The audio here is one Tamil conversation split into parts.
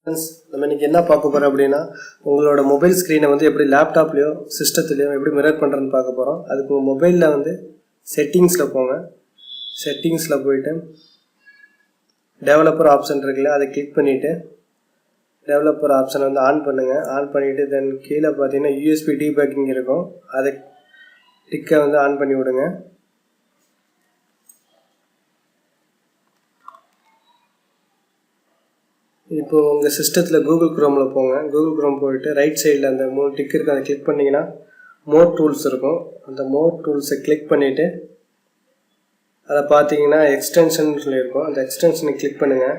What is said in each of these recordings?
நம்ம இன்னைக்கு என்ன பார்க்க போகிறோம் அப்படின்னா உங்களோட மொபைல் ஸ்க்ரீனை வந்து எப்படி லேப்டாப்லேயோ சிஸ்டத்துலேயோ எப்படி மிரர் பண்ணுறதுன்னு பார்க்க போகிறோம். அதுக்கு உங்கள் மொபைலில் வந்து செட்டிங்ஸில் போங்க. செட்டிங்ஸில் போயிட்டு டெவலப்பர் ஆப்ஷன் இருக்குல்ல, அதை கிளிக் பண்ணிவிட்டு டெவலப்பர் ஆப்ஷனை வந்து ஆன் பண்ணுங்கள். ஆன் பண்ணிவிட்டு தென் கீழே பார்த்தீங்கன்னா யூஎஸ்பி டீபக்கிங் இருக்கும், அதை டிக்கை வந்து ஆன் பண்ணி விடுங்க. இப்போது உங்கள் சிஸ்டத்தில் கூகுள் குரோமில் போங்க. கூகுள் குரோம் போயிட்டு ரைட் சைடில் அந்த 3 டிக் இருக்குது, அதை கிளிக் பண்ணிங்கன்னா மோர் டூல்ஸ் இருக்கும். அந்த மோர் டூல்ஸை கிளிக் பண்ணிவிட்டு அதை பார்த்தீங்கன்னா எக்ஸ்டென்ஷன் சொல்லியிருக்கும், அந்த எக்ஸ்டென்ஷனை கிளிக் பண்ணுங்கள்.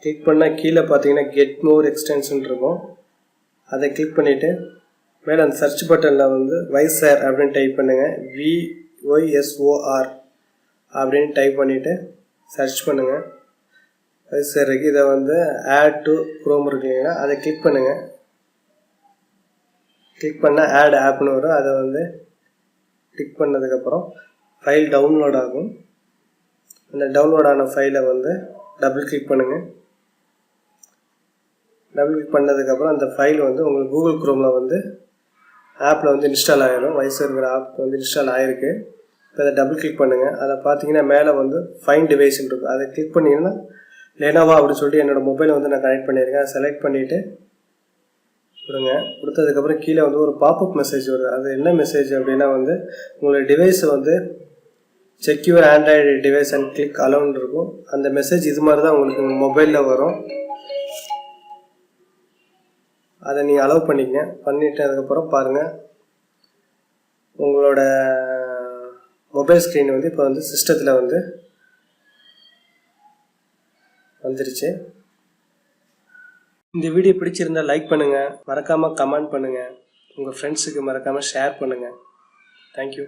கிளிக் பண்ணால் கீழே பார்த்தீங்கன்னா கெட் மோர் எக்ஸ்டென்ஷன் இருக்கும், அதை கிளிக் பண்ணிவிட்டு மேலே அந்த சர்ச் பட்டனில் வந்து வைசர் அப்படின்னு டைப் பண்ணுங்கள். VYSOR அப்படின்னு டைப் பண்ணிவிட்டு சர்ச் பண்ணுங்கள். வைசர் இருக்குது, இதை வந்து ஆட் டு குரோம் இருக்குங்களா, அதை கிளிக் பண்ணுங்கள். கிளிக் பண்ணால் ஆட் ஆப்னு வரும், அதை வந்து கிளிக் பண்ணதுக்கப்புறம் ஃபைல் டவுன்லோட் ஆகும். அந்த டவுன்லோட் ஆன ஃபைலை வந்து டபுள் கிளிக் பண்ணுங்கள். டபுள் கிளிக் பண்ணதுக்கப்புறம் அந்த ஃபைல் வந்து உங்களுக்கு கூகுள் குரோமில் வந்து ஆப்பில் வந்து இன்ஸ்டால் ஆகிடும். வைசர்ங்கிற ஆப் வந்து இன்ஸ்டால் ஆகிருக்கு. இப்போ அதை டபுள் கிளிக் பண்ணுங்கள். அதை பார்த்தீங்கன்னா மேலே வந்து ஃபைன் டிவைஸ்ன்னு இருக்கும், அதை கிளிக் பண்ணிங்கன்னா லெனோவா அப்படின்னு சொல்லிட்டு என்னோடய மொபைலை வந்து நான் கனெக்ட் பண்ணியிருக்கேன். அதை செலக்ட் பண்ணிவிட்டு கொடுங்க. கொடுத்ததுக்கப்புறம் கீழே வந்து ஒரு பாப்அப் மெசேஜ் வருது. அது என்ன மெசேஜ் அப்படின்னா வந்து உங்களோட டிவைஸை வந்து secure Android device and click அலோன்னு இருக்கும். அந்த மெசேஜ் இது மாதிரி தான் உங்களுக்கு உங்கள் மொபைலில் வரும். அதை நீங்கள் அலோவ் பண்ணிக்கங்க. பண்ணிவிட்டு அதுக்கப்புறம் பாருங்கள், உங்களோட மொபைல் ஸ்க்ரீன் வந்து இப்போ வந்து சிஸ்டத்தில் வந்து வந்துருச்சு. இந்த வீடியோ பிடிச்சிருந்தால் லைக் பண்ணுங்கள், மறக்காமல் கமெண்ட் பண்ணுங்கள், உங்கள் ஃப்ரெண்ட்ஸுக்கு மறக்காமல் ஷேர் பண்ணுங்கள். தேங்க்யூ.